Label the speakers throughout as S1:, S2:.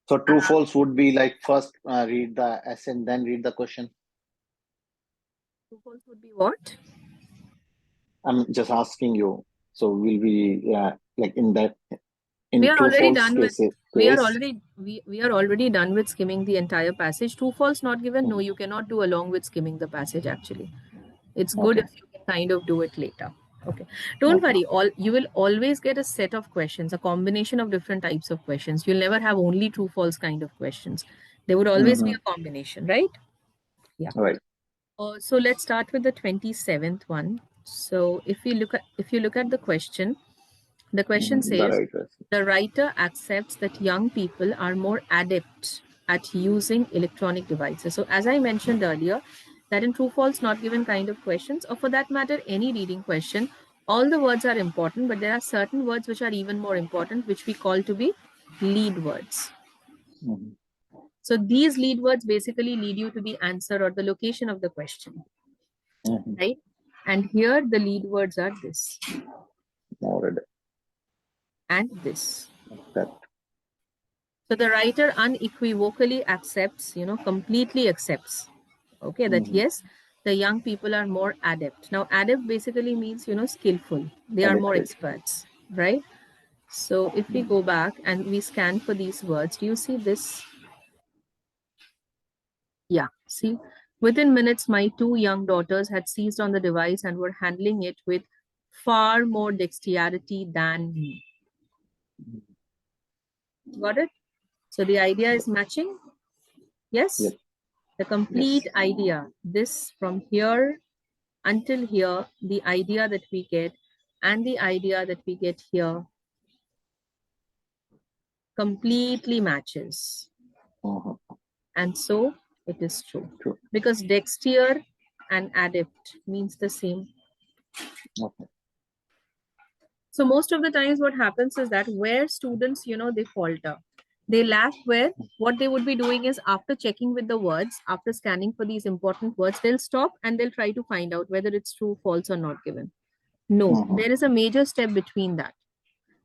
S1: So true false would be like first read the essay and then read the question.
S2: True false would be what?
S1: I'm just asking you. So will we like in
S2: We are
S1: true
S2: already
S1: false
S2: done with.
S1: case?
S2: We are already done with skimming the entire passage. True false not given. No,
S1: Mhm.
S2: you cannot do along with skimming the passage. Actually, it's good
S1: Okay.
S2: if you can kind of do it later. Okay, don't
S1: Okay.
S2: worry. You will always get a set of questions, a combination of different types of questions. You'll never have only true false kind of questions. There would always be
S1: Mm-hmm.
S2: a combination, right? Yeah.
S1: Right.
S2: So let's start with the 27th one. So if you look at the question, the question
S1: The
S2: says,
S1: right answer.
S2: the writer accepts that young people are more adept at using electronic devices. So as I mentioned earlier, that in true false not given kind of questions, or for that matter, any reading question, all the words are important, but there are certain words which are even more important, which we call to be lead words.
S1: Mm-hmm.
S2: So these lead words basically lead you to the answer or the location of the question,
S1: Mm-hmm.
S2: right? And here the lead words are this
S1: Already.
S2: and this.
S1: That.
S2: So the writer unequivocally accepts, completely accepts, okay, that
S1: Mm-hmm.
S2: yes, the young people are more adept. Now, adept basically means, skillful. They are more
S1: Adequate.
S2: experts, right? So if we go back and we scan for these words, do you see this? Yeah, see, within minutes, my two young daughters had seized on the device and were handling it with far more dexterity than me. Got it? So the idea is matching. Yes?
S1: Yep.
S2: The complete
S1: Yes.
S2: idea, this from here until here, the idea that we get and the idea that we get here completely matches.
S1: Uh-huh.
S2: And so it is true.
S1: True.
S2: Because dexter and adept means the same.
S1: Okay.
S2: So most of the times what happens is that where students, they falter. They lack where what they would be doing is after checking with the words, after scanning for these important words, they'll stop and they'll try to find out whether it's true, false, or not given. No,
S1: Uh-huh.
S2: there is a major step between that.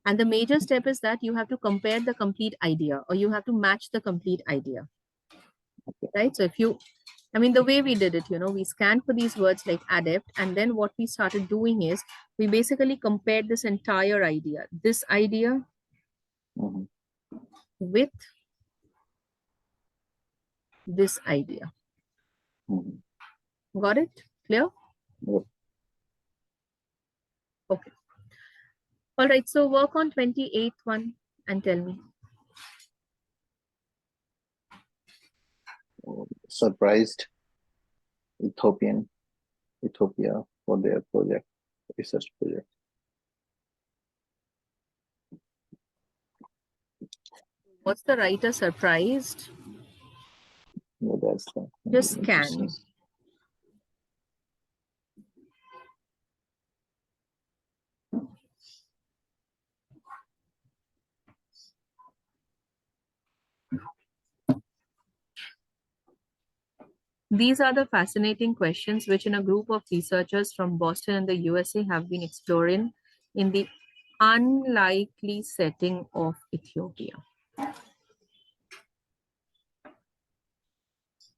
S2: And the major step is that you have to compare the complete idea or you have to match the complete idea. Right? So the way we did it, we scanned for these words like adept, and then what we started doing is we basically compared this entire idea, this idea
S1: Uh-huh.
S2: with this idea.
S1: Uh-huh.
S2: Got it? Clear?
S1: Yep.
S2: Okay. All right. So work on 28th one and tell me.
S1: Surprised Ethiopia for their research project.
S2: What's the writer surprised?
S1: Yeah, that's
S2: Just
S1: interesting.
S2: scan. These are the fascinating questions which in a group of researchers from Boston and the USA have been exploring in the unlikely setting of Ethiopia.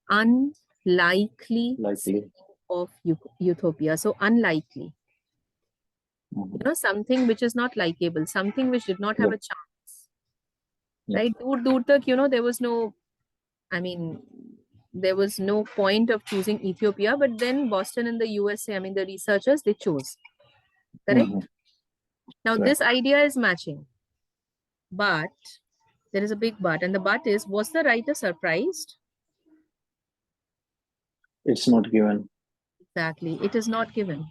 S2: Unlikely setting of Utopia. So unlikely. Something which is not likable, something which did not have a chance. Right? There was no, there was no point of choosing Ethiopia, but then Boston and the USA, the researchers, they chose. Correct? Now, this idea is matching, but there is a big but, and the but is, was the writer surprised?
S1: It's not given.
S2: Exactly. It is not given.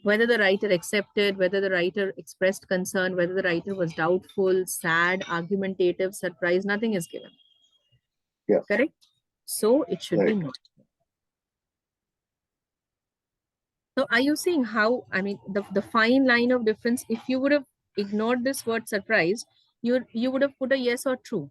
S2: Whether the writer accepted, whether the writer expressed concern, whether the writer was doubtful, sad, argumentative, surprised, nothing is given.
S1: Yeah.
S2: Correct? So it should be not. So are you seeing how, the fine line of difference, if you would have ignored this word surprise, you would have put a yes or true.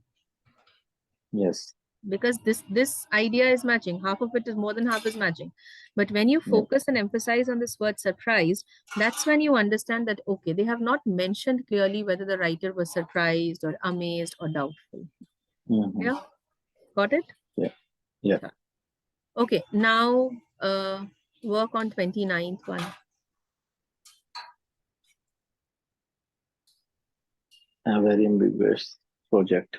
S1: Yes.
S2: Because this idea is matching. Half of it is, more than half is matching. But when you focus and emphasize on this word surprise, that's when you understand that, okay, they have not mentioned clearly whether the writer was surprised or amazed or doubtful. Yeah, got it?
S1: Yeah. Yeah.
S2: Okay, now work on 29th one.
S1: A very ambiguous project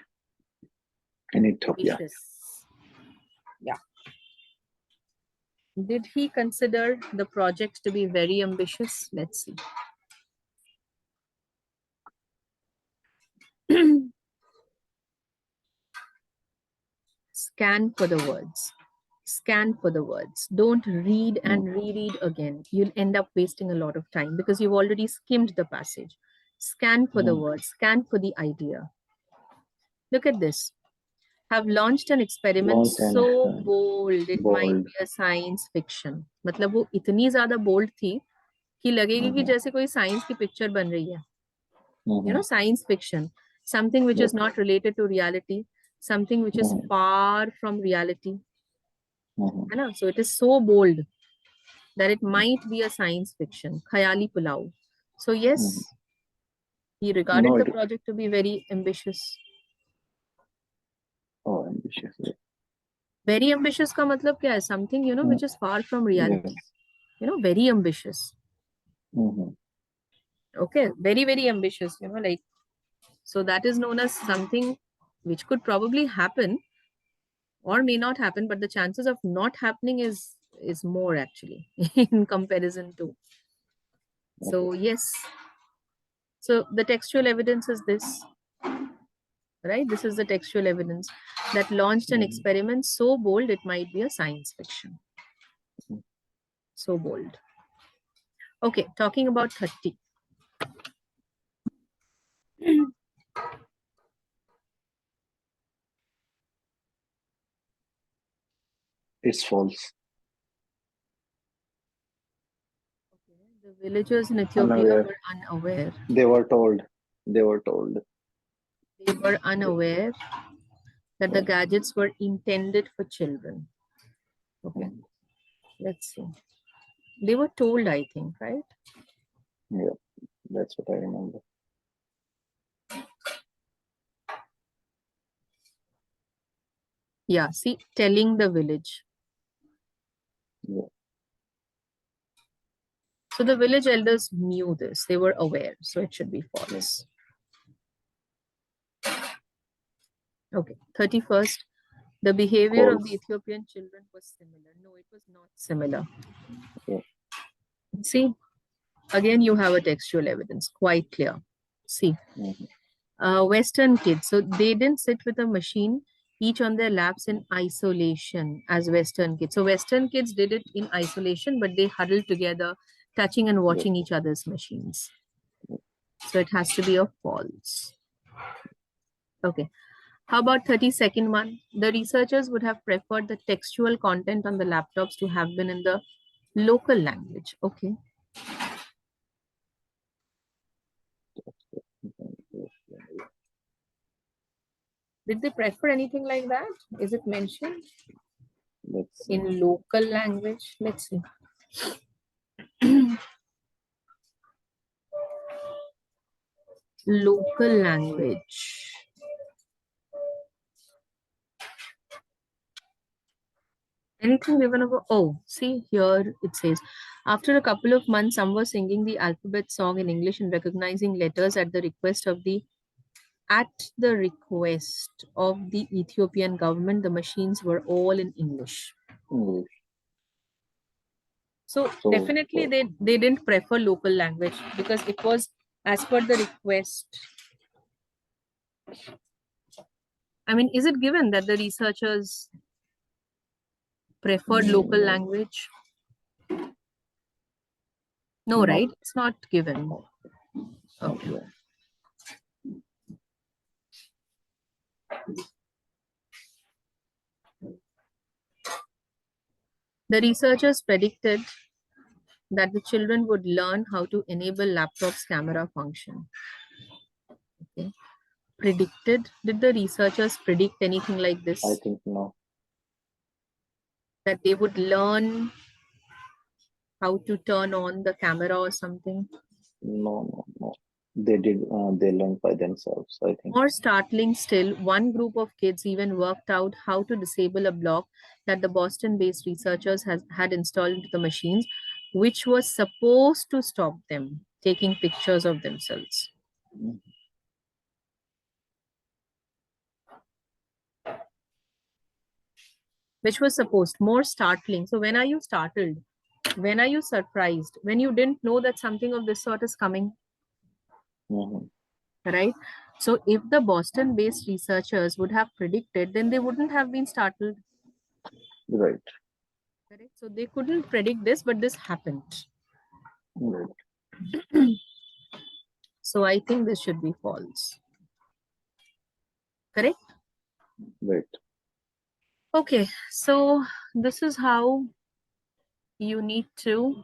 S1: in Ethiopia.
S2: Ambitious. Yeah. Did he consider the project to be very ambitious? Let's see. Scan for the words. Scan for the words. Don't read and reread again. You'll end up wasting a lot of time because you've already skimmed the passage. Scan for the words. Scan for the idea. Look at this. Have launched an experiment so bold it might be a science fiction. मतलब वो इतनी ज़्यादा bold थी कि लगेगी कि जैसे कोई science की picture बन रही है. You know, science fiction, something which is not related to reality, something which is far from reality. So it is so bold that it might be a science fiction. Khayali Pulao. So yes, he regarded the project to be very ambitious.
S1: Oh, ambitious. Yeah.
S2: Very ambitious का मतलब क्या है? Something, you know, which is far from reality. You know, very ambitious. Okay, very, very ambitious, you know, like, so that is known as something which could probably happen or may not happen, but the chances of not happening is more actually in comparison to. So yes, so the textual evidence is this, right? This is the textual evidence that launched an experiment so bold it might be a science fiction. So bold. Okay, talking about 30.
S1: It's false.
S2: The villagers in Ethiopia were unaware.
S1: They were told. They were told.
S2: They were unaware that the gadgets were intended for children. Okay, let's see. They were told, I think, right?
S1: Yeah, that's what I remember.
S2: Yeah, see, telling the village.
S1: Yeah.
S2: So the village elders knew this. They were aware. So it should be false. Okay, 31st. The behavior of the Ethiopian children was similar. No, it was not similar.
S1: Yeah.
S2: See, again, you have a textual evidence, quite clear. See, Western kids, so they didn't sit with a machine, each on their laps in isolation as Western kids. So Western kids did it in isolation, but they huddled together, touching and watching each other's machines. So it has to be a false. Okay. How about 32nd one? The researchers would have preferred the textual content on the laptops to have been in the local language. Okay. Did they prefer anything like that? Is it mentioned in local language? Let's see. Local language. Anything given about, oh, see here it says, after a couple of months, some were singing the alphabet song in English and recognizing letters at the request of the Ethiopian government. The machines were all in English. So definitely they didn't prefer local language because it was as per the request. I mean, is it given that the researchers preferred local language? No, right? It's not given. Okay. The researchers predicted that the children would learn how to enable laptop's camera function. Okay. Predicted? Did the researchers predict anything like this?
S1: I think no.
S2: That they would learn how to turn on the camera or something?
S1: No. they did. They learned by themselves, I think.
S2: More startling still, one group of kids even worked out how to disable a block that the Boston-based researchers had installed into the machines, which was supposed to stop them taking pictures of themselves.
S1: Mm.
S2: Which was supposed, more startling. So when are you startled? When are you surprised? When you didn't know that something of this sort is coming,
S1: Mhm.
S2: right? So if the Boston-based researchers would have predicted, then they wouldn't have been startled.
S1: Right.
S2: Correct. So they couldn't predict this, but this happened.
S1: Right.
S2: So I think this should be false. Correct?
S1: Right.
S2: Okay, so this is how you need to